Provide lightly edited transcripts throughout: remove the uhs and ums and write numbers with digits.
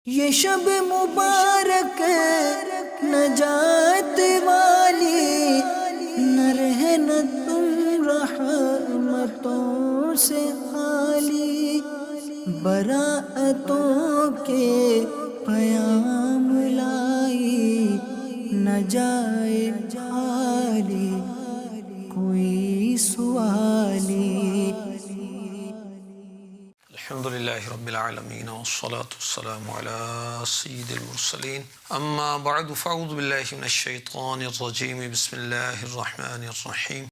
یہ شب مبارک نجات والی، نہ رہنا تم رحمتوں سے خالی، براءتوں کے پیام لائی، نہ جائے خالی کوئی سوالی۔ الحمد لله رب العالمين والصلاة والسلام على سيد المرسلين أما بعد فأعوذ بالله من الشيطان الرجيم بسم الله الرحمن الرحيم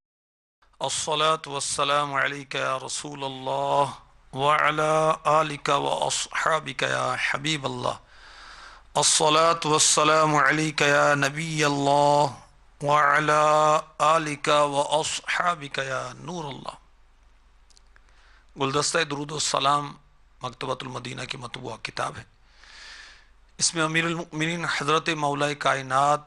الصلاة والسلام عليك يا رسول الله وعلى آلك وأصحابك يا حبيب الله الصلاة والسلام عليك يا نبي الله وعلى آلك وأصحابك يا نور الله۔ گلدستہ درود و سلام مکتبۃ المدینہ کی مطبوعہ کتاب ہے۔ اس میں امیر المؤمنین حضرت مولا کائنات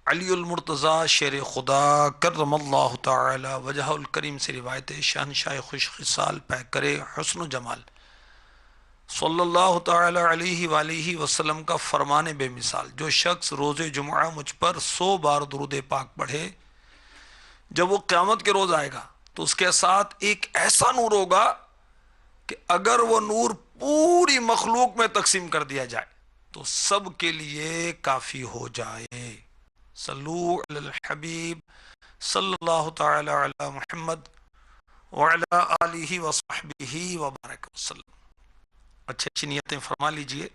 علی المرتضیٰ شیر خدا کرم اللہ تعالی وجہ الکریم سے روایت شہنشاہ خوش خصال پیکر حسن و جمال صلی اللہ تعالی علیہ وآلہ وسلم کا فرمان بے مثال، جو شخص روز جمعہ مجھ پر 100 بار درود پاک پڑھے، جب وہ قیامت کے روز آئے گا تو اس کے ساتھ ایک ایسا نور ہوگا کہ اگر وہ نور پوری مخلوق میں تقسیم کر دیا جائے تو سب کے لیے کافی ہو جائے۔ صلو علی الحبیب صلی اللہ تعالی علی محمد وعلی آلہ وصحبہ وبارک وسلم۔ اچھی اچھی نیتیں فرما لیجئے۔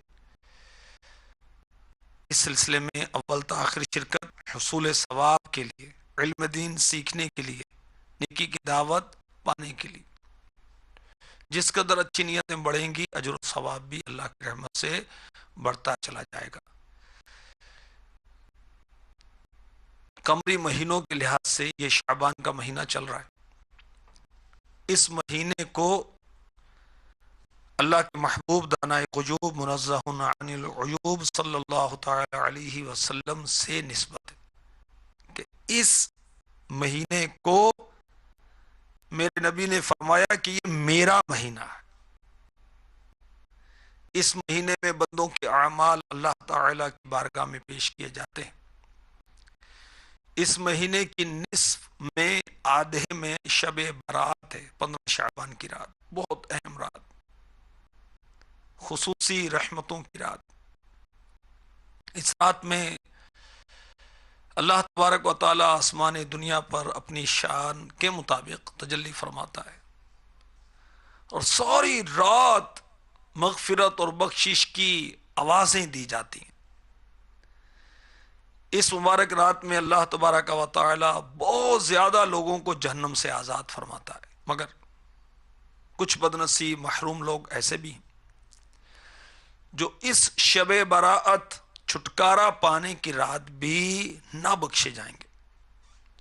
اس سلسلے میں اول تا آخر شرکت حصول ثواب کے لیے، علم دین سیکھنے کے لیے، نیکی کی دعوت پانے کے لیے۔ جس قدر اچھی نیتیں بڑھیں گی اجر و ثواب بھی اللہ کی رحمت سے بڑھتا چلا جائے گا۔ قمری مہینوں کے لحاظ سے یہ شعبان کا مہینہ چل رہا ہے۔ اس مہینے کو اللہ کے محبوب دانائے غیوب منزہ عن العیوب صلی اللہ تعالی علیہ وسلم سے نسبت ہے کہ اس مہینے کو میرے نبی نے فرمایا کہ یہ میرا مہینہ ہے۔ اس مہینے میں بندوں کے اعمال اللہ تعالی کی بارگاہ میں پیش کیے جاتے ہیں۔ اس مہینے کی نصف میں آدھے میں شب برات ہے، 15 شعبان کی رات، بہت اہم رات، خصوصی رحمتوں کی رات۔ اس رات میں اللہ تبارک و تعالی آسمان دنیا پر اپنی شان کے مطابق تجلی فرماتا ہے، اور ساری رات مغفرت اور بخشش کی آوازیں دی جاتی ہیں۔ اس مبارک رات میں اللہ تبارک و تعالی بہت زیادہ لوگوں کو جہنم سے آزاد فرماتا ہے، مگر کچھ بدنصیب محروم لوگ ایسے بھی ہیں جو اس شب براءت چھٹکارا پانے کی رات بھی نہ بخشے جائیں گے۔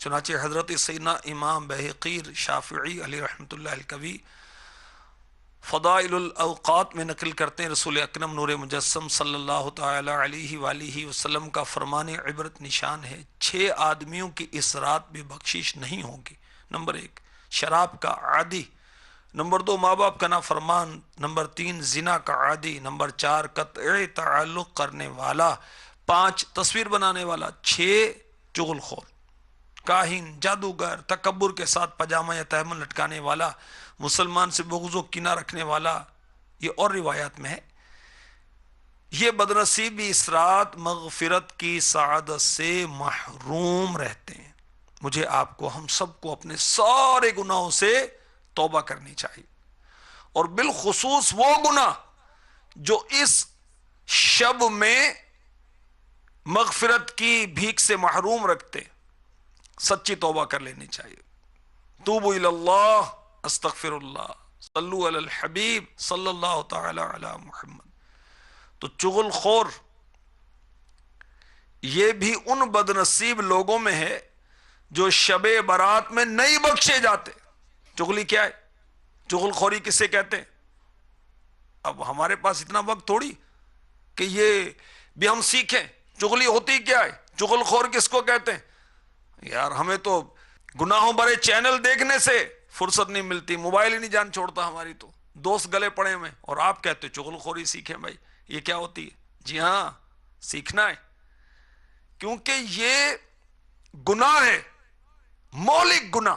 چنانچہ حضرت سیدنا امام بہقی شافعی علیہ رحمۃ اللہ الکوی فضائل الاوقات میں نقل کرتے ہیں، رسول اکرم نور مجسم صلی اللہ تعالی علیہ وآلہ وسلم کا فرمان عبرت نشان ہے، 6 آدمیوں کی اس رات میں بخشش نہیں ہوگی۔ نمبر 1 شراب کا عادی، نمبر 2 ماں باپ کا نافرمان، نمبر 3 زنا کا عادی، نمبر 4 قطع تعلق کرنے والا، 5 تصویر بنانے والا، 6 چغل خور، کاہن، جادوگر، تکبر کے ساتھ پاجامہ یا تہمل لٹکانے والا، مسلمان سے بغض و کینہ رکھنے والا۔ یہ اور روایات میں ہے، یہ بدنصیب بھی اس رات مغفرت کی سعادت سے محروم رہتے ہیں۔ مجھے آپ کو، ہم سب کو اپنے سارے گناہوں سے توبہ کرنی چاہیے، اور بالخصوص وہ گناہ جو اس شب میں مغفرت کی بھیک سے محروم رکھتے، سچی توبہ کر لینی چاہیے۔ توبوا الی اللہ، استغفر اللہ، صلو علی الحبیب صلی اللہ تعالی علی محمد۔ تو چغل خور یہ بھی ان بدنصیب لوگوں میں ہے جو شب برات میں نہیں بخشے جاتے۔ چغلی کیا ہے؟ چغل خوری کسے کہتے ہیں؟ اب ہمارے پاس اتنا وقت تھوڑی کہ یہ بھی ہم سیکھیں چغلی ہوتی کیا ہے، چغل خور کس کو کہتے ہیں۔ یار ہمیں تو گناہوں بھرے چینل دیکھنے سے فرصت نہیں ملتی، موبائل ہی نہیں جان چھوڑتا ہماری، تو دوست گلے پڑے ہوئے، اور آپ کہتے چغل خوری سیکھیں۔ بھائی یہ کیا ہوتی ہے؟ جی ہاں سیکھنا ہے، کیونکہ یہ گناہ ہے، مولک گناہ،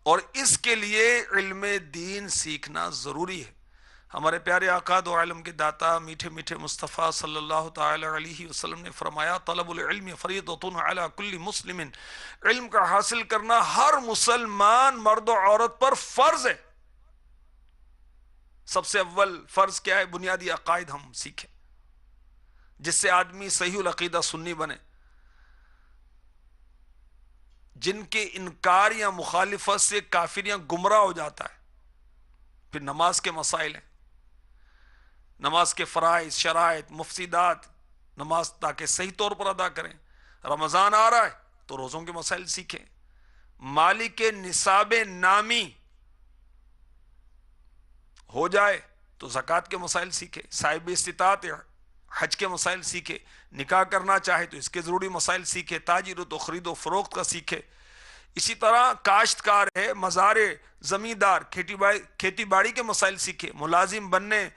اور اس کے لیے علم دین سیکھنا ضروری ہے۔ ہمارے پیارے آقا دو عالم کے داتا میٹھے میٹھے مصطفیٰ صلی اللہ تعالی علیہ وسلم نے فرمایا طلب العلم فریضۃ علی کل مسلم، علم کا حاصل کرنا ہر مسلمان مرد و عورت پر فرض ہے۔ سب سے اول فرض کیا ہے؟ بنیادی عقائد ہم سیکھیں، جس سے آدمی صحیح العقیدہ سنی بنے، جن کے انکار یا مخالفت سے کافر یا گمراہ ہو جاتا ہے۔ پھر نماز کے مسائل ہیں، نماز کے فرائض، شرائط، مفسدات، نماز تاکہ صحیح طور پر ادا کریں۔ رمضان آ رہا ہے تو روزوں کے مسائل سیکھیں، مالک نصاب نامی ہو جائے تو زکوٰۃ کے مسائل سیکھے، صاحب استطاعت حج کے مسائل سیکھے، نکاح کرنا چاہے تو اس کے ضروری مسائل سیکھے، تاجر و خرید و فروخت کا سیکھے۔ اسی طرح کاشتکار ہے، مزارع، زمیندار، کھیتی باڑی کے مسائل سیکھے، ملازم بننے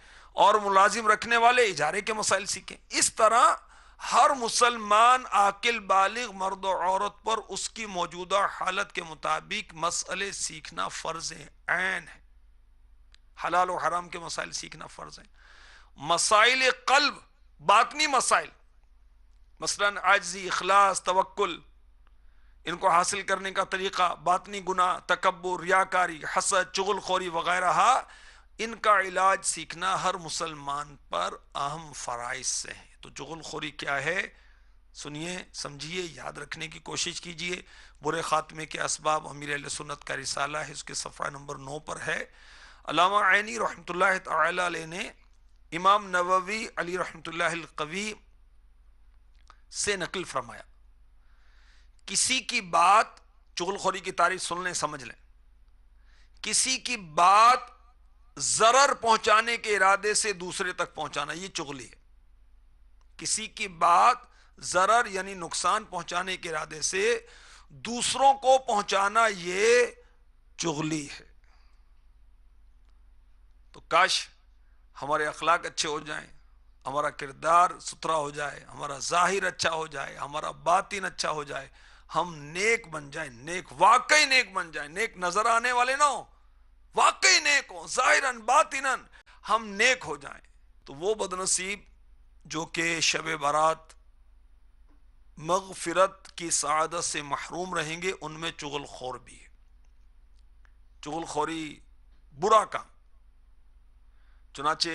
اور ملازم رکھنے والے اجارے کے مسائل سیکھیں۔ اس طرح ہر مسلمان عاقل بالغ مرد و عورت پر اس کی موجودہ حالت کے مطابق مسئلے سیکھنا فرض عین ہے۔ حلال و حرام کے مسائل سیکھنا فرض ہے۔ مسائل قلب، باطنی مسائل، مثلا عاجزی، اخلاص، توکل، ان کو حاصل کرنے کا طریقہ، باطنی گناہ، تکبر، ریاکاری، حسد، چغل خوری وغیرہ، ان کا علاج سیکھنا ہر مسلمان پر اہم فرائض سے ہے۔ تو چغل خوری کیا ہے؟ سنیے، سمجھیے، یاد رکھنے کی کوشش کیجیے۔ برے خاتمے کے اسباب امیر اہل سنت کا رسالہ ہے، اس کے صفحہ نمبر 9 پر ہے۔ علامہ عینی رحمۃ اللہ تعالی علیہ نے امام نووی علی رحمۃ اللہ القوی سے نقل فرمایا، کسی کی بات، چغل خوری کی تعریف سن لیں، سمجھ لیں، کسی کی بات ضرر پہنچانے کے ارادے سے دوسرے تک پہنچانا، یہ چغلی ہے۔ کسی کی بات ضرر یعنی نقصان پہنچانے کے ارادے سے دوسروں کو پہنچانا، یہ چغلی ہے۔ تو کاش ہمارے اخلاق اچھے ہو جائیں، ہمارا کردار ستھرا ہو جائے، ہمارا ظاہر اچھا ہو جائے، ہمارا باطن اچھا ہو جائے، ہم نیک بن جائیں، نیک، واقعی نیک بن جائیں، نیک نظر آنے والے نہ ہوں، واقعی نیک ہوں، ظاہراً باطناً ہم نیک ہو جائیں۔ تو وہ بدنصیب جو کہ شب برات مغفرت کی سعادت سے محروم رہیں گے، ان میں چغل خور بھی ہے۔ چغل خوری برا کام، چنانچہ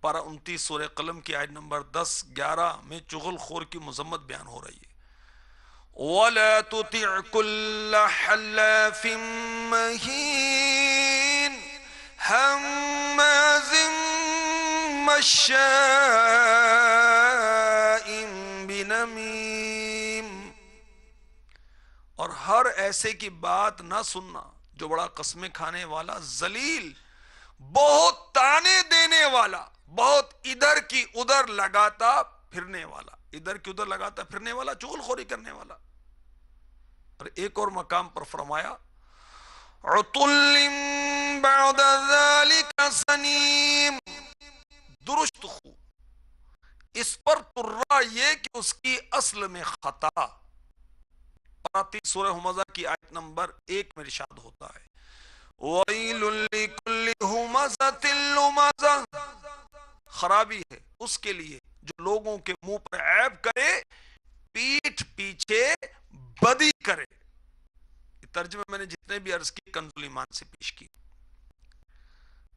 پارہ 29 سورہ قلم کی آیت نمبر 10-11 میں چغل خور کی مذمت بیان ہو رہی ہے۔ وَلَا تُطِعْ كُلَّ حَلَّافٍ مَّهِينٍ هَمَّازٍ مَّشَّاءٍ بِنَمِيمٍ، اور ہر ایسے کی بات نہ سننا جو بڑا قسمیں کھانے والا، ذلیل، بہت تانے دینے والا، بہت ادھر کی ادھر لگاتا پھرنے والا، ادھر کی ادھر لگاتا پھرنے والا، چغل خوری کرنے والا۔ اور ایک اور مقام پر فرمایا عُتُلٍ بَعْدَ ذَلِكَ زَنِيمٍ، درست خو، اس پر ترا یہ کہ اس کی اصل میں خطا۔ سورہ ہمزہ کی آیت نمبر 1 میں ارشاد ہوتا ہے وَيْلٌ لِكُلِّ هُمَزَةٍ لُمَزَةٍ، خرابی ہے اس کے لیے جو لوگوں کے منہ پر عیب کرے، پیٹھ پیچھے بدی کرے۔ ترجمہ میں نے جتنے بھی عرض کی کنز الایمان سے پیش کی۔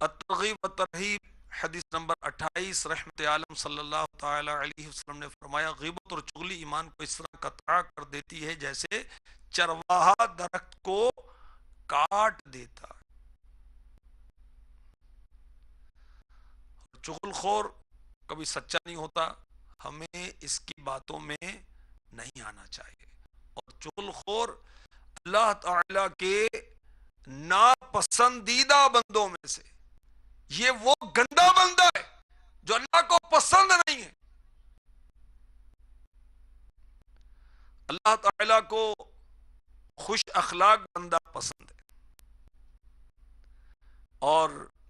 الترغیب و ترہیب حدیث نمبر 28، رحمت عالم صلی اللہ تعالی علیہ وسلم نے فرمایا غیبت اور چغلی ایمان کو اس طرح قطع کر دیتی ہے جیسے چرواہا درخت کو کاٹ دیتا۔ چغل خور کبھی سچا نہیں ہوتا، ہمیں اس کی باتوں میں نہیں آنا چاہیے۔ اور چغل خور اللہ تعالی کے ناپسندیدہ بندوں میں سے، یہ وہ گندا بندہ ہے جو اللہ کو پسند نہیں ہے۔ اللہ تعالی کو خوش اخلاق بندہ پسند ہے، اور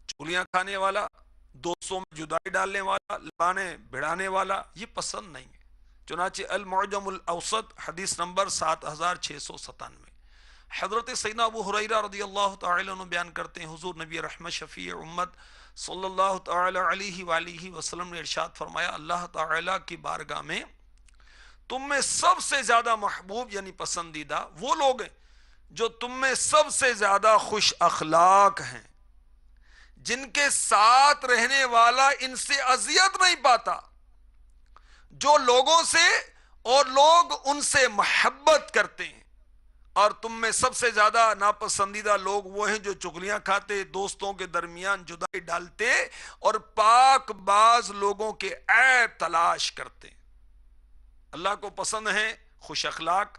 چغلیاں کھانے والا دوستوں میں جدائی ڈالنے والا، لانے بڑھانے والا، یہ پسند نہیں ہے۔ چنانچہ المعجم الاوسط حدیث نمبر 7697، حضرت سیدنا ابو ہریرہ رضی اللہ تعالی عنہ بیان کرتے ہیں، حضور نبی رحمت شفیع امت صلی اللہ تعالی علیہ وآلہ وسلم نے ارشاد فرمایا، اللہ تعالی کی بارگاہ میں تم میں سب سے زیادہ محبوب یعنی پسندیدہ وہ لوگ ہیں جو تم میں سب سے زیادہ خوش اخلاق ہیں، جن کے ساتھ رہنے والا ان سے اذیت نہیں پاتا، جو لوگوں سے اور لوگ ان سے محبت کرتے ہیں، اور تم میں سب سے زیادہ ناپسندیدہ لوگ وہ ہیں جو چغلیاں کھاتے، دوستوں کے درمیان جدائی ڈالتے اور پاک باز لوگوں کے عیب تلاش کرتے ہیں۔ اللہ کو پسند ہے خوش اخلاق،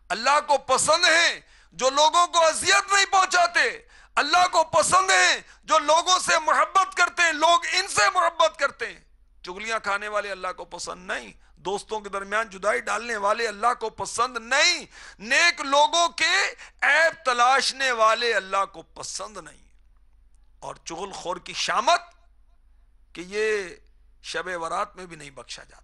اللہ کو پسند ہے جو لوگوں کو اذیت نہیں پہنچاتے، اللہ کو پسند ہے جو لوگوں سے محبت کرتے ہیں، لوگ ان سے محبت کرتے ہیں۔ چغلیاں کھانے والے اللہ کو پسند نہیں، دوستوں کے درمیان جدائی ڈالنے والے اللہ کو پسند نہیں، نیک لوگوں کے عیب تلاشنے والے اللہ کو پسند نہیں۔ اور چغل خور کی شامت کہ یہ شب برات میں بھی نہیں بخشا جاتا۔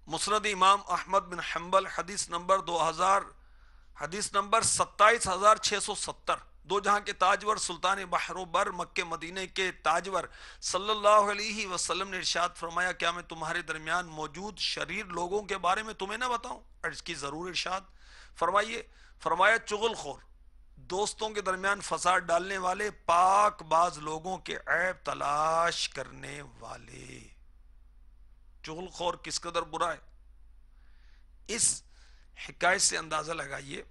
مسند امام احمد بن حنبل حدیث نمبر 27670، دو جہاں کے تاجور سلطان بحر و بر مکہ مدینے کے تاجور صلی اللہ علیہ وسلم نے ارشاد فرمایا، کیا میں تمہارے درمیان موجود شریر لوگوں کے بارے میں تمہیں نہ بتاؤں؟ عرض کی ضرور ارشاد فرمائیے۔ فرمایا چغل خور، دوستوں کے درمیان فساد ڈالنے والے، پاک باز لوگوں کے عیب تلاش کرنے والے۔ چغل خور کس قدر برا ہے، اس حکایت سے اندازہ لگائیے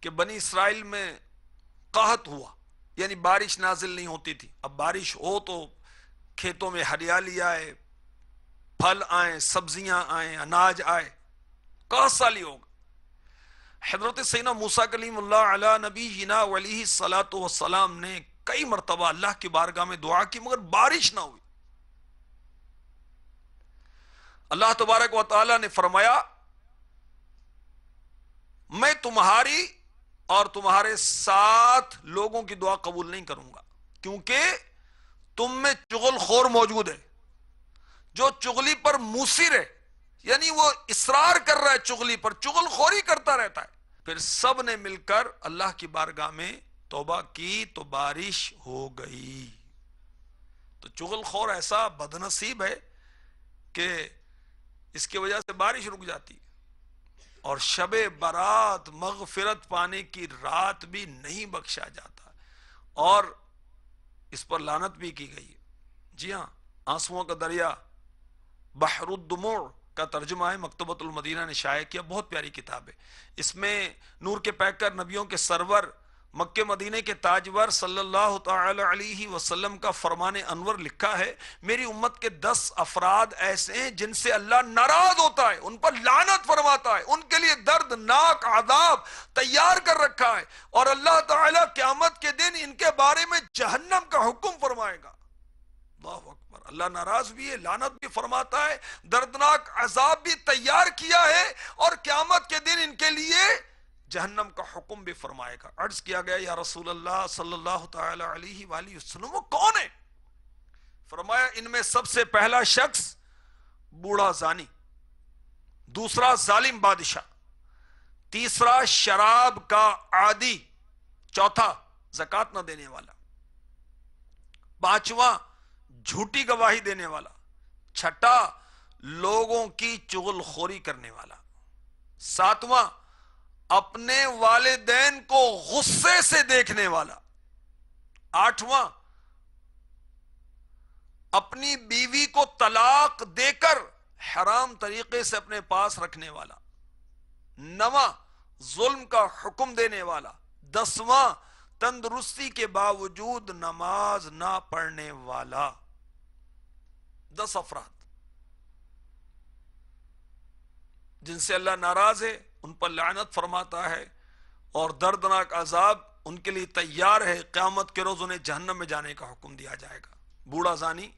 کہ بنی اسرائیل میں قحط ہوا، یعنی بارش نازل نہیں ہوتی تھی۔ اب بارش ہو تو کھیتوں میں ہریالی آئے، پھل آئیں، سبزیاں آئیں، اناج آئے، قحط سالی ہوگا۔ حضرت سیدنا موسیٰ کلیم اللہ علیہ نبینا علیہ الصلاۃ والسلام نے کئی مرتبہ اللہ کی بارگاہ میں دعا کی، مگر بارش نہ ہوئی۔ اللہ تبارک و تعالی نے فرمایا، میں تمہاری اور تمہارے ساتھ لوگوں کی دعا قبول نہیں کروں گا، کیونکہ تم میں چغل خور موجود ہے، جو چغلی پر مصر ہے، یعنی وہ اصرار کر رہا ہے چغلی پر، چغل خوری کرتا رہتا ہے۔ پھر سب نے مل کر اللہ کی بارگاہ میں توبہ کی تو بارش ہو گئی۔ تو چغل خور ایسا بدنصیب ہے کہ اس کی وجہ سے بارش رک جاتی ہے، اور شب برات مغفرت پانے کی رات بھی نہیں بخشا جاتا، اور اس پر لعنت بھی کی گئی ہے۔ جی ہاں، آنسوؤں کا دریا بحر الدموع کا ترجمہ ہے، مکتبۃ المدینہ نے شائع کیا، بہت پیاری کتاب ہے۔ اس میں نور کے پیکر، نبیوں کے سرور، مکہ مدینہ کے تاجور صلی اللہ تعالی علیہ وسلم کا فرمان انور لکھا ہے، میری امت کے 10 افراد ایسے ہیں جن سے اللہ ناراض ہوتا ہے، ان پر لعنت فرماتا ہے، ان کے لیے دردناک عذاب تیار کر رکھا ہے، اور اللہ تعالی قیامت کے دن ان کے بارے میں جہنم کا حکم فرمائے گا۔ اللہ اکبر، اللہ ناراض بھی ہے، لعنت بھی فرماتا ہے، دردناک عذاب بھی تیار کیا ہے، اور قیامت کے دن ان کے لیے جہنم کا حکم بھی فرمائے گا۔ عرض کیا گیا، یا رسول اللہ صلی اللہ تعالی علیہ وآلہ وسلم، وہ کون ہے؟ فرمایا، ان میں سب سے پہلا شخص بوڑھا زانی، دوسرا ظالم بادشاہ، تیسرا شراب کا عادی، چوتھا زکوٰۃ نہ دینے والا، پانچواں جھوٹی گواہی دینے والا، چھٹا لوگوں کی چغل خوری کرنے والا، ساتواں اپنے والدین کو غصے سے دیکھنے والا، آٹھواں اپنی بیوی کو طلاق دے کر حرام طریقے سے اپنے پاس رکھنے والا، نواں ظلم کا حکم دینے والا، دسواں تندرستی کے باوجود نماز نہ پڑھنے والا۔ 10 افراد جن سے اللہ ناراض ہے، ان پر لعنت فرماتا ہے، اور دردناک عذاب ان کے لیے تیار ہے، قیامت کے روز انہیں جہنم میں جانے کا حکم دیا جائے گا۔ بوڑھا زانی،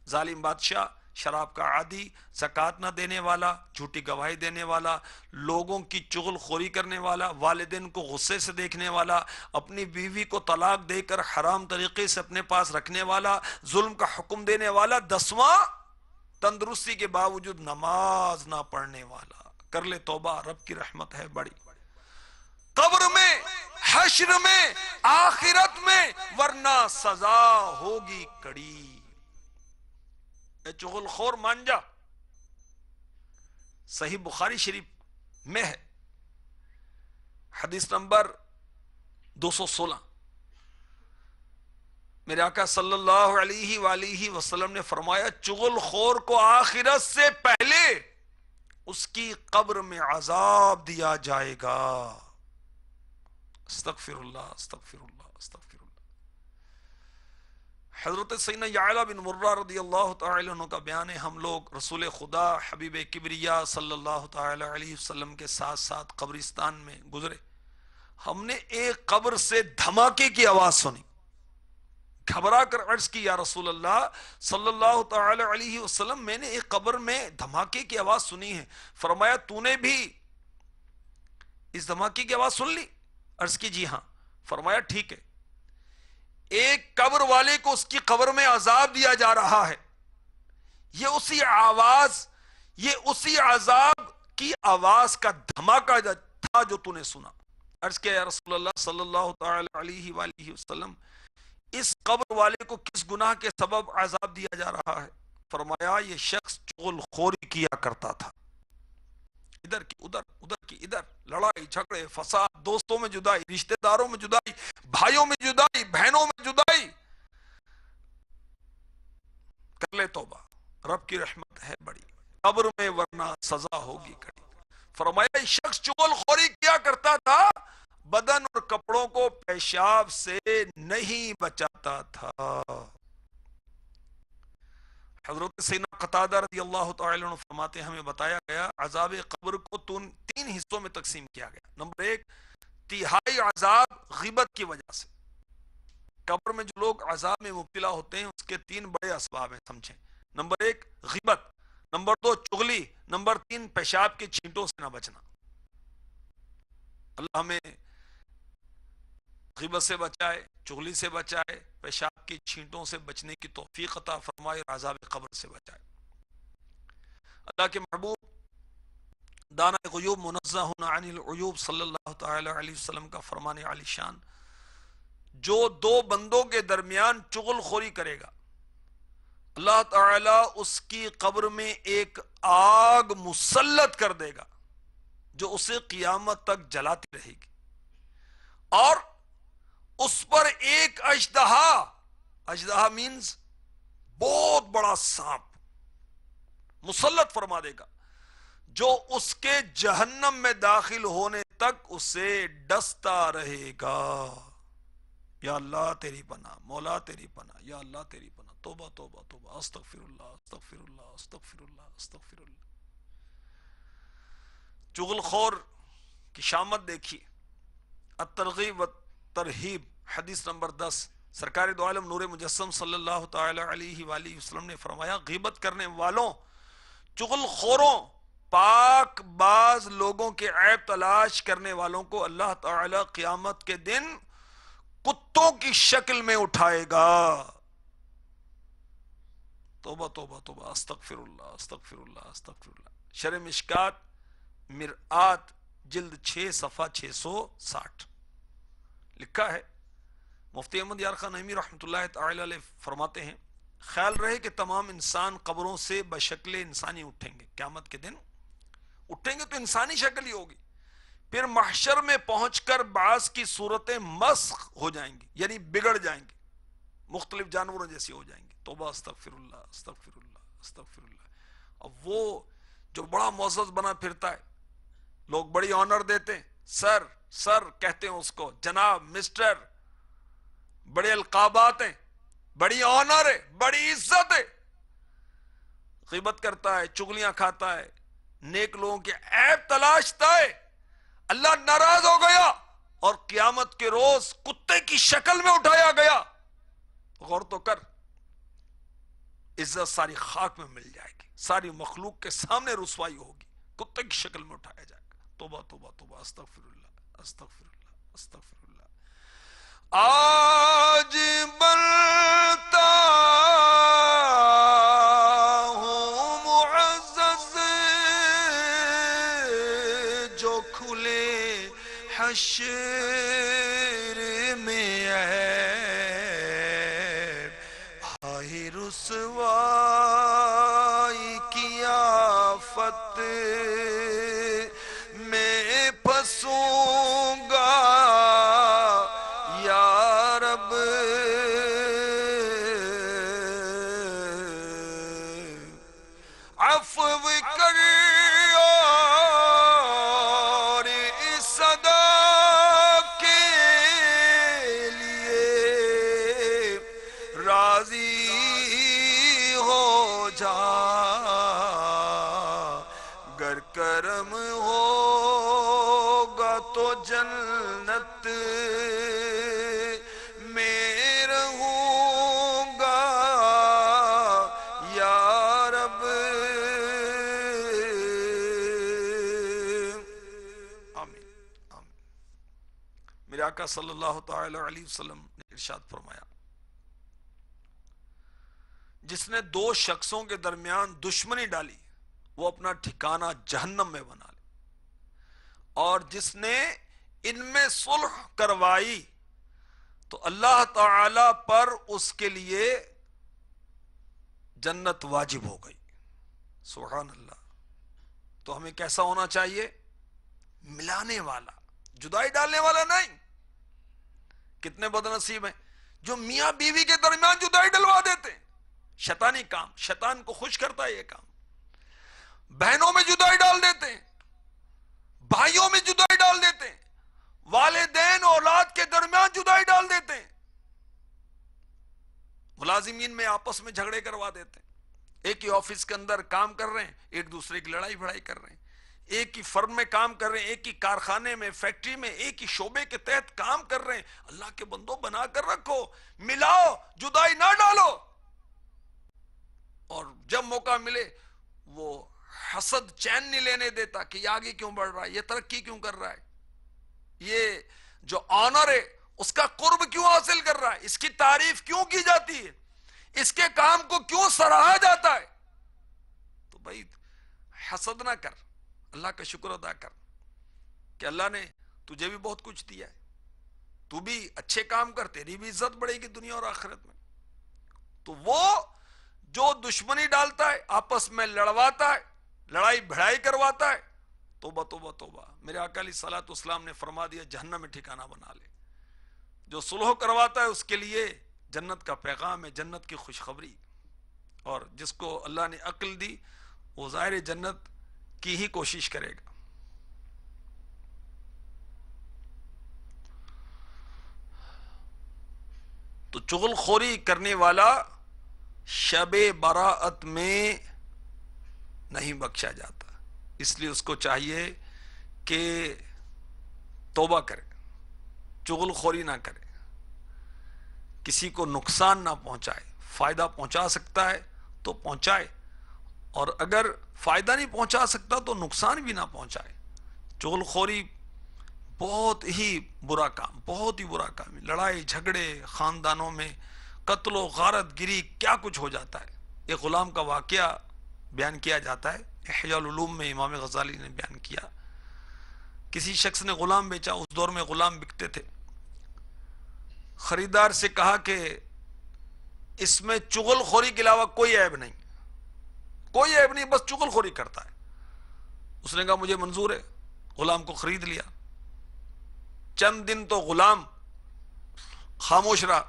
ظالم بادشاہ، شراب کا عادی، زکوٰۃ نہ دینے والا، جھوٹی گواہی دینے والا، لوگوں کی چغل خوری کرنے والا، والدین کو غصے سے دیکھنے والا، اپنی بیوی کو طلاق دے کر حرام طریقے سے اپنے پاس رکھنے والا، ظلم کا حکم دینے والا، 10واں تندرستی کے باوجود نماز نہ پڑھنے والا۔ کر لے توبہ، رب کی رحمت ہے بڑی، قبر میں، حشر میں، آخرت میں، ورنہ سزا ہوگی کڑی۔ اے چغل خور مان جا، صحیح بخاری شریف میں ہے، حدیث نمبر 216، میرے آقا صلی اللہ علیہ وآلہ وسلم نے فرمایا چغل خور کو آخرت سے پہلے اس کی قبر میں عذاب دیا جائے گا۔ استغفر اللہ، استغفر اللہ، استغفر اللہ۔ حضرت سیدنا یعلا بن مرہ رضی اللہ تعالی عنہ کا بیان ہے، ہم لوگ رسول خدا حبیب کبریا صلی اللہ تعالی علیہ وسلم کے ساتھ ساتھ قبرستان میں گزرے، ہم نے ایک قبر سے دھماکے کی آواز سنی، گھبرا کر عرض کی یا رسول اللہ صلی اللہ تعالی علیہ وسلم، میں نے ایک قبر میں دھماکے کی آواز سنی ہے۔ فرمایا تو نے بھی اس دھماکے کی آواز سن لی؟ عرض کی جی ہاں۔ فرمایا ٹھیک ہے، ایک قبر والے کو اس کی قبر میں عذاب دیا جا رہا ہے، یہ اسی آواز، یہ اسی عذاب کی آواز کا دھماکہ تھا جو تو نے سنا۔ عرض کیا یا رسول اللہ صلی اللہ تعالی علیہ وآلہ وسلم، اس قبر والے کو کس گناہ کے سبب عذاب دیا جا رہا ہے؟ فرمایا یہ شخص چغل خوری کیا کرتا تھا، ادھر کی ادھر، ادھر کی ادھر، لڑائی جھگڑے فساد، دوستوں میں جدائی، رشتہ داروں میں جدائی، بھائیوں میں جدائی، بہنوں میں جدائی۔ کر لے توبہ، رب کی رحمت ہے بڑی، قبر میں ورنہ سزا ہوگی کڑی۔ فرمایا یہ شخص چغل خوری کیا کرتا تھا، بدن اور کپڑوں کو پیشاب سے نہیں بچاتا تھا۔ حضرت سیدنا قتادہ رضی اللہ تعالی عنہ فرماتے ہیں ہمیں بتایا گیا عذاب قبر کو تین حصوں میں تقسیم کیا گیا۔ نمبر 1، تہائی عذاب غیبت کی وجہ سے، قبر میں جو لوگ عذاب میں مبتلا ہوتے ہیں اس کے 3 بڑے اسباب ہیں، سمجھیں۔ نمبر 1 غیبت، نمبر 2 چغلی، نمبر 3 پیشاب کے چھینٹوں سے نہ بچنا۔ اللہ ہمیں غیبت سے بچائے، چغلی سے بچائے، پیشاب کی چھینٹوں سے بچنے کی توفیق عطا فرمائے، اور عذاب قبر سے بچائے۔ اللہ کے محبوب دانا غیوب منزہ عن العیوب صلی اللہ تعالی علیہ وسلم کا فرمان علی شان، جو 2 بندوں کے درمیان چغل خوری کرے گا، اللہ تعالی اس کی قبر میں ایک آگ مسلط کر دے گا جو اسے قیامت تک جلاتی رہے گی، اور اس پر ایک اژدہا، اژدہا مینز بہت بڑا سانپ، مسلط فرما دے گا جو اس کے جہنم میں داخل ہونے تک اسے ڈستا رہے گا۔ یا اللہ تیری پناہ، مولا تیری پناہ، یا اللہ تیری پناہ، توبہ توبہ توبہ، استغفر اللہ، استغفر اللہ، استغفر اللہ، استغفر اللہ۔ چغل خور کی شامت دیکھیے، الترغیب و ترہیب، حدیث نمبر 10، سرکار دو عالم نور مجسم صلی اللہ تعالی علیہ وآلہ وسلم نے فرمایا غیبت کرنے والوں، چغل خوروں، پاک باز لوگوں کے عیب تلاش کرنے والوں کو اللہ تعالی قیامت کے دن کتوں کی شکل میں اٹھائے گا۔ توبہ توبہ توبہ، استغفر اللہ، استغفر اللہ، استغفر اللہ۔ شرح مشکات مرآت جلد 6 صفحہ 660 لکھا ہے، مفتی احمد یار خان نعیمی رحمۃ اللہ تعالی علیہ فرماتے ہیں خیال رہے کہ تمام انسان قبروں سے بشکل انسانی اٹھیں گے، قیامت کے دن اٹھیں گے تو انسانی شکل ہی ہوگی، پھر محشر میں پہنچ کر بعض کی صورتیں مسخ ہو جائیں گی، یعنی بگڑ جائیں گی، مختلف جانوروں جیسی ہو جائیں گی۔ توبہ، استغفر اللہ، استغفر اللہ، استغفر اللہ۔ اب وہ جو بڑا معزز بنا پھرتا ہے، لوگ بڑی آنر دیتے ہیں، سر سر کہتے ہیں اس کو، جناب، مسٹر، بڑے القابات ہیں، بڑی آنر ہے، بڑی عزت ہے، غیبت کرتا ہے، چغلیاں کھاتا ہے، نیک لوگوں کے عیب تلاشتا ہے، اللہ ناراض ہو گیا اور قیامت کے روز کتے کی شکل میں اٹھایا گیا۔ غور تو کر، عزت ساری خاک میں مل جائے گی، ساری مخلوق کے سامنے رسوائی ہوگی، کتے کی شکل میں اٹھایا جائے گا۔ توبہ توبہ توبہ، استغفر اللہ استغفر اللہ استغفر اللہ۔ آج بنتا ہوں معزز جو کھلے حشر میں عیب، آہ رسوائی کی آفت میں پھنسوں گا یا رب، عفو کر اور اس صدا کے لیے راضی ہو جا، گر کرم ہوگا تو جنت میں رہوں گا یا رب۔ آمین آمین۔ میرے آقا صلی اللہ تعالی علیہ وسلم نے ارشاد فرمایا، جس نے دو شخصوں کے درمیان دشمنی ڈالی وہ اپنا ٹھکانہ جہنم میں بنا لے، اور جس نے ان میں صلح کروائی تو اللہ تعالی پر اس کے لیے جنت واجب ہو گئی۔ سبحان اللہ۔ تو ہمیں کیسا ہونا چاہیے؟ ملانے والا، جدائی ڈالنے والا نہیں۔ کتنے بد نصیب ہیں جو میاں بیوی کے درمیان جدائی ڈلوا دیتے ہیں، شیطانی کام، شیطان کو خوش کرتا ہے یہ کام۔ بہنوں میں جدائی ڈال دیتے ہیں، بھائیوں میں جدائی ڈال دیتے ہیں، والدین اولاد کے درمیان جدائی ڈال دیتے ہیں، ملازمین میں آپس میں جھگڑے کروا دیتے ہیں، ایک ہی آفس کے اندر کام کر رہے ہیں، ایک دوسرے کی لڑائی بھڑائی کر رہے ہیں، ایک ہی فرم میں کام کر رہے ہیں، ایک ہی کارخانے میں، فیکٹری میں، ایک ہی شعبے کے تحت کام کر رہے ہیں۔ اللہ کے بندوں بنا کر رکھو، ملاؤ، جدائی نہ ڈالو۔ اور جب موقع ملے وہ حسد چین نہیں لینے دیتا کہ یہ آگے کیوں بڑھ رہا ہے، یہ ترقی کیوں کر رہا ہے، یہ جو آنر ہے اس کا قرب کیوں حاصل کر رہا ہے، اس کی تعریف کیوں کی جاتی ہے، اس کے کام کو کیوں سراہا جاتا ہے۔ تو بھائی حسد نہ کر، اللہ کا شکر ادا کر کہ اللہ نے تجھے بھی بہت کچھ دیا ہے، تو بھی اچھے کام کر، تیری بھی عزت بڑھے گی دنیا اور آخرت میں۔ تو وہ جو دشمنی ڈالتا ہے، آپس میں لڑواتا ہے، لڑائی بھڑائی کرواتا ہے، توبہ توبہ توبہ۔ میرے آقا علیہ الصلوۃ والسلام نے فرما دیا جہنم میں ٹھکانہ بنا لے۔ جو صلح کرواتا ہے اس کے لیے جنت کا پیغام ہے، جنت کی خوشخبری، اور جس کو اللہ نے عقل دی وہ ظاہر جنت کی ہی کوشش کرے گا۔ تو چغل خوری کرنے والا شب براءت میں نہیں بخشا جاتا، اس لیے اس کو چاہیے کہ توبہ کرے، چغل خوری نہ کرے، کسی کو نقصان نہ پہنچائے، فائدہ پہنچا سکتا ہے تو پہنچائے، اور اگر فائدہ نہیں پہنچا سکتا تو نقصان بھی نہ پہنچائے۔ چغل خوری بہت ہی برا کام، بہت ہی برا کام ہے۔ لڑائی جھگڑے خاندانوں میں، قتل و غارت گری، کیا کچھ ہو جاتا ہے۔ ایک غلام کا واقعہ بیان کیا جاتا ہے، احیاء العلوم میں امام غزالی نے بیان کیا۔ کسی شخص نے غلام بیچا، اس دور میں غلام بکتے تھے۔ خریدار سے کہا کہ اس میں چغل خوری کے علاوہ کوئی عیب نہیں، کوئی عیب نہیں، بس چغل خوری کرتا ہے۔ اس نے کہا مجھے منظور ہے، غلام کو خرید لیا۔ چند دن تو غلام خاموش رہا،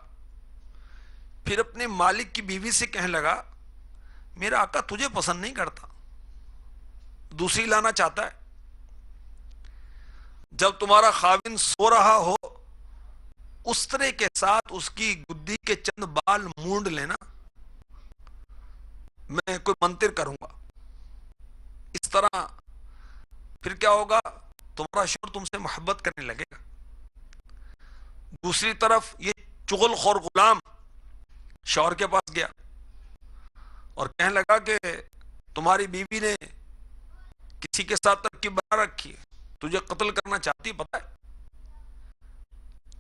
پھر اپنے مالک کی بیوی سے کہنے لگا میرا آقا تجھے پسند نہیں کرتا، دوسری لانا چاہتا ہے، جب تمہارا خاوند سو رہا ہو اس طرح کے ساتھ اس کی گدی کے چند بال مونڈ لینا، میں کوئی منتر کروں گا، اس طرح پھر کیا ہوگا، تمہارا شوہر تم سے محبت کرنے لگے گا۔ دوسری طرف یہ چغل خور غلام شوہر کے پاس گیا، اور کہنے لگا کہ تمہاری بیوی نے کسی کے ساتھ ترکیب بنا رکھی ہے، تجھے قتل کرنا چاہتی، پتہ ہے،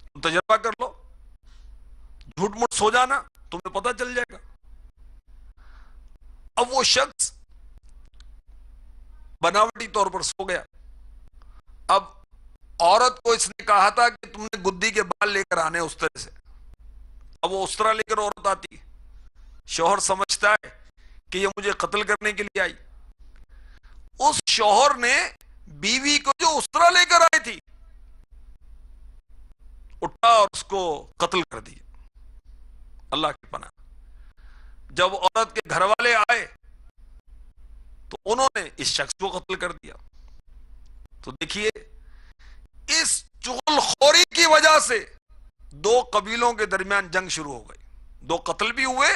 تم تجربہ کر لو، جھوٹ موٹ سو جانا، تمہیں پتہ چل جائے گا۔ اب وہ شخص بناوٹی طور پر سو گیا۔ اب عورت کو اس نے کہا تھا کہ تم نے گدی کے بال لے کر آنے اس طرح سے، اب وہ اس طرح لے کر عورت آتی، شوہر سمجھتا ہے کہ یہ مجھے قتل کرنے کے لیے آئی، اس شوہر نے بیوی کو جو اس طرح لے کر آئی تھی اٹھا اور اس کو قتل کر دیا۔ اللہ کی پناہ، جب عورت کے گھر والے آئے تو انہوں نے اس شخص کو قتل کر دیا۔ تو دیکھیے، اس چغل خوری کی وجہ سے دو قبیلوں کے درمیان جنگ شروع ہو گئی، دو قتل بھی ہوئے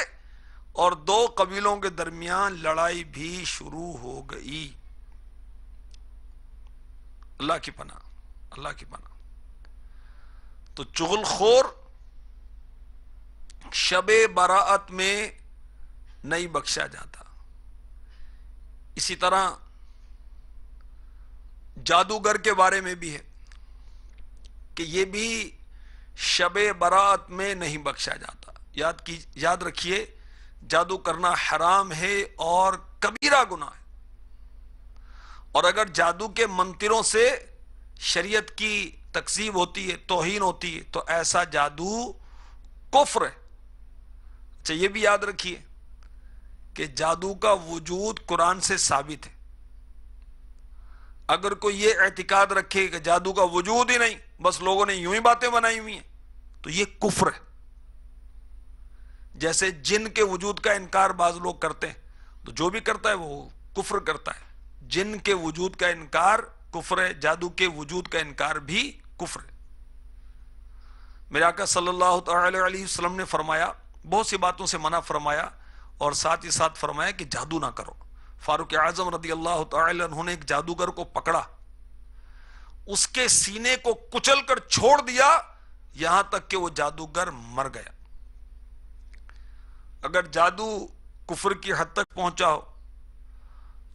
اور دو قبیلوں کے درمیان لڑائی بھی شروع ہو گئی۔ اللہ کی پناہ، اللہ کی پناہ۔ تو چغل خور شب براءت میں نہیں بخشا جاتا۔ اسی طرح جادوگر کے بارے میں بھی ہے کہ یہ بھی شب براءت میں نہیں بخشا جاتا۔ یاد رکھیے، جادو کرنا حرام ہے اور کبیرہ گناہ ہے، اور اگر جادو کے منتروں سے شریعت کی تکذیب ہوتی ہے، توہین ہوتی ہے، تو ایسا جادو کفر ہے۔ اچھا، یہ بھی یاد رکھیے کہ جادو کا وجود قرآن سے ثابت ہے۔ اگر کوئی یہ اعتقاد رکھے کہ جادو کا وجود ہی نہیں، بس لوگوں نے یوں ہی باتیں بنائی ہوئی ہیں، تو یہ کفر ہے۔ جیسے جن کے وجود کا انکار بعض لوگ کرتے ہیں، تو جو بھی کرتا ہے وہ کفر کرتا ہے۔ جن کے وجود کا انکار کفر ہے، جادو کے وجود کا انکار بھی کفر ہے۔ میرے آقا صلی اللہ تعالی علیہ وسلم نے فرمایا، بہت سی باتوں سے منع فرمایا، اور ساتھ ہی ساتھ فرمایا کہ جادو نہ کرو۔ فاروق اعظم رضی اللہ تعالی عنہ نے ایک جادوگر کو پکڑا، اس کے سینے کو کچل کر چھوڑ دیا، یہاں تک کہ وہ جادوگر مر گیا۔ اگر جادو کفر کی حد تک پہنچا ہو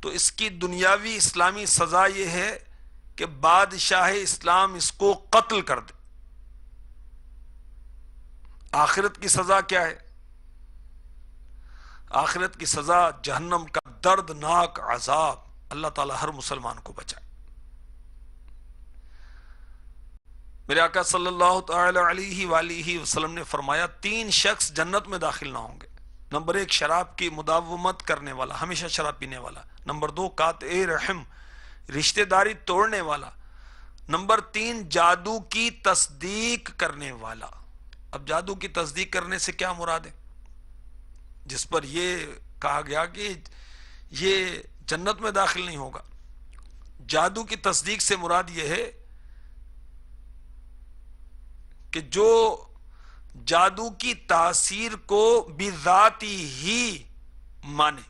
تو اس کی دنیاوی اسلامی سزا یہ ہے کہ بادشاہ اسلام اس کو قتل کر دے۔ آخرت کی سزا کیا ہے؟ آخرت کی سزا جہنم کا دردناک عذاب۔ اللہ تعالی ہر مسلمان کو بچائے۔ میرے آقا صلی اللہ تعالی علیہ وآلہ وسلم نے فرمایا، تین شخص جنت میں داخل نہ ہوں گے۔ نمبر 1، شراب کی مداومت کرنے والا، ہمیشہ شراب پینے والا۔ نمبر 2، قاطع رحم، رشتہ داری توڑنے والا۔ نمبر 3، جادو کی تصدیق کرنے والا۔ اب جادو کی تصدیق کرنے سے کیا مراد ہے؟ جس پر یہ کہا گیا کہ یہ جنت میں داخل نہیں ہوگا، جادو کی تصدیق سے مراد یہ ہے کہ جو جادو کی تاثیر کو بذاتی ہی مانے،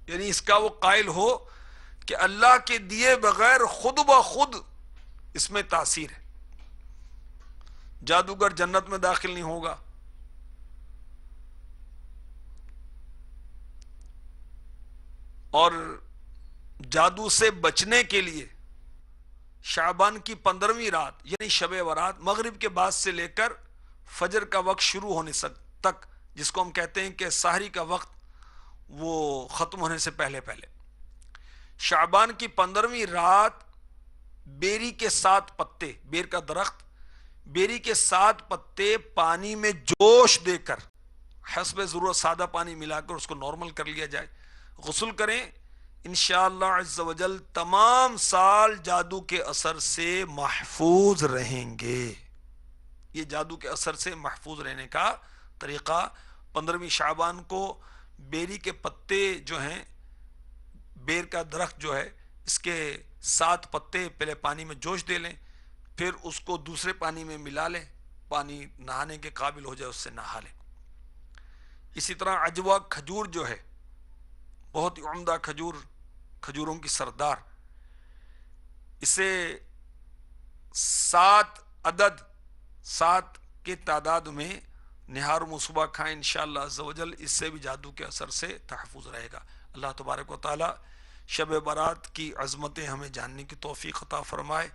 یعنی اس کا وہ قائل ہو کہ اللہ کے دیے بغیر خود بخود اس میں تاثیر ہے۔ جادوگر جنت میں داخل نہیں ہوگا۔ اور جادو سے بچنے کے لیے شعبان کی 15ویں رات یعنی شب برات، مغرب کے بعد سے لے کر فجر کا وقت شروع ہونے تک، جس کو ہم کہتے ہیں کہ سحری کا وقت، وہ ختم ہونے سے پہلے شعبان کی 15ویں رات بیری کے 7 پتے، بیر کا درخت، بیری کے 7 پتے پانی میں جوش دے کر حسب ضرورت سادہ پانی ملا کر اس کو نارمل کر لیا جائے، غسل کریں، انشاءاللہ عز و جل تمام سال جادو کے اثر سے محفوظ رہیں گے۔ یہ جادو کے اثر سے محفوظ رہنے کا طریقہ، 15ویں شعبان کو بیری کے پتے جو ہیں، بیر کا درخت جو ہے، اس کے 7 پتے پہلے پانی میں جوش دے لیں، پھر اس کو دوسرے پانی میں ملا لیں، پانی نہانے کے قابل ہو جائے اس سے نہا لیں۔ اسی طرح عجوا کھجور جو ہے، بہت ہی عمدہ کھجوروں کی سردار، اسے 7 عدد 7 کے تعداد میں نہار مصبح کھائیں انشاءاللہ عز و جل، اس سے بھی جادو کے اثر سے تحفظ رہے گا۔ اللہ تبارک و تعالی شب برات کی عظمتیں ہمیں جاننے کی توفیق عطا فرمائے،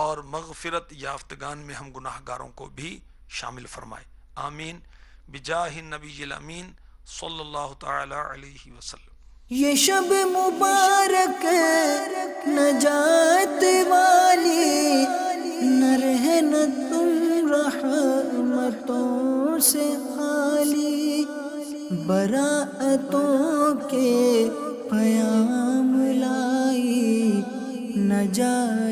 اور مغفرت یافتگان میں ہم گناہ گاروں کو بھی شامل فرمائے، آمین بجاہ النبی الامین صلی اللہ تعالی علیہ وسلم۔ یہ شب مبارک نجات والی، نہ رہنا تم رحمتوں سے خالی، براءتوں کے پیام لائی نجات